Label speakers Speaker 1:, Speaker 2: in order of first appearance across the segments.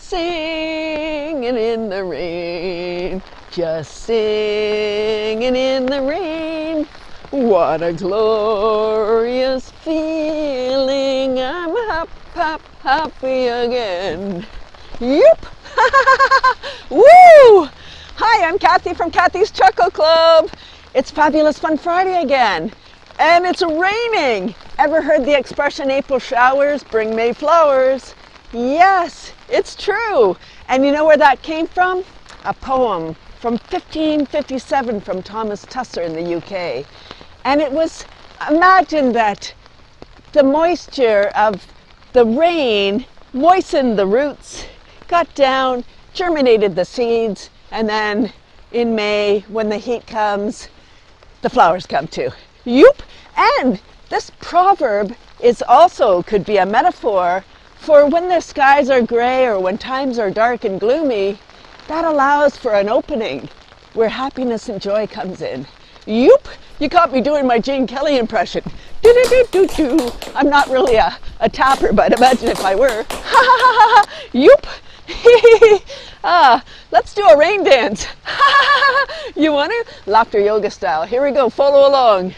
Speaker 1: singing in the rain, just singing in the rain. What a glorious feeling, I'm happy again. Yep. Woo! Hi, I'm Cathy from Cathy's Chuckle Club. It's Fabulous Fun Friday again, and it's raining. Ever heard the expression April showers bring May flowers? Yes, it's true. And you know where that came from? A poem from 1557 from Thomas Tusser in the UK. And it was, imagine that the moisture of the rain moistened the roots, got down, germinated the seeds, and then in May, when the heat comes, the flowers come too. Yoop! And this proverb is also could be a metaphor for when the skies are gray or when times are dark and gloomy. That allows for an opening where happiness and joy comes in. Yoop! You caught me doing my Gene Kelly impression. Do-do-do-do-do. I'm not really a tapper, but imagine if I were. Ha ha ha ha! Yoop! Let's do a rain dance. You want to? Laughter yoga style. Here we go. Follow along.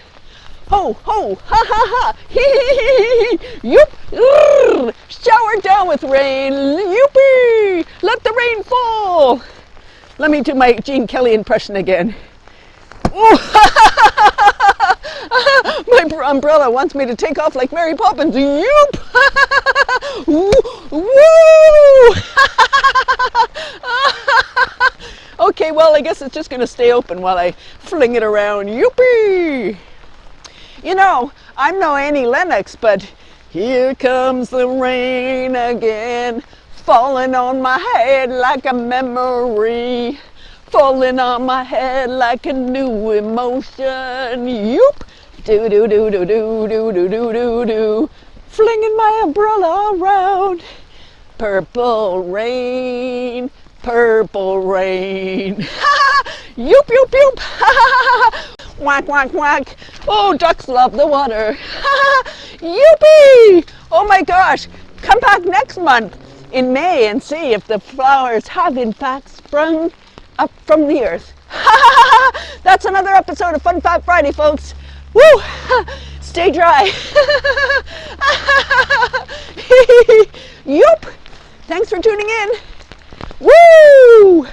Speaker 1: Ho, ho, ha, ha, ha. Hee, yoop. Shower down with rain. Youpee. Let the rain fall. Let me do my Gene Kelly impression again. My umbrella wants me to take off like Mary Poppins. Yoop. Woo. Okay, well, I guess it's just going to stay open while I fling it around. Youpee! You know, I'm no Annie Lennox, but here comes the rain again, falling on my head like a memory, falling on my head like a new emotion. Yoop! Do-do-do-do-do-do-do-do-do, flinging my umbrella around. Purple rain, purple rain. Yoop, yoop, yoop. Whack, whack, whack. Oh, ducks love the water. Youpee! Oh my gosh. Come back next month in May and see if the flowers have in fact sprung up from the earth. That's another episode of Fun Fat Friday, folks. Woo! Stay dry. Yoop! Thanks for tuning in. Woo!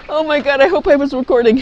Speaker 1: Oh my God, I hope I was recording.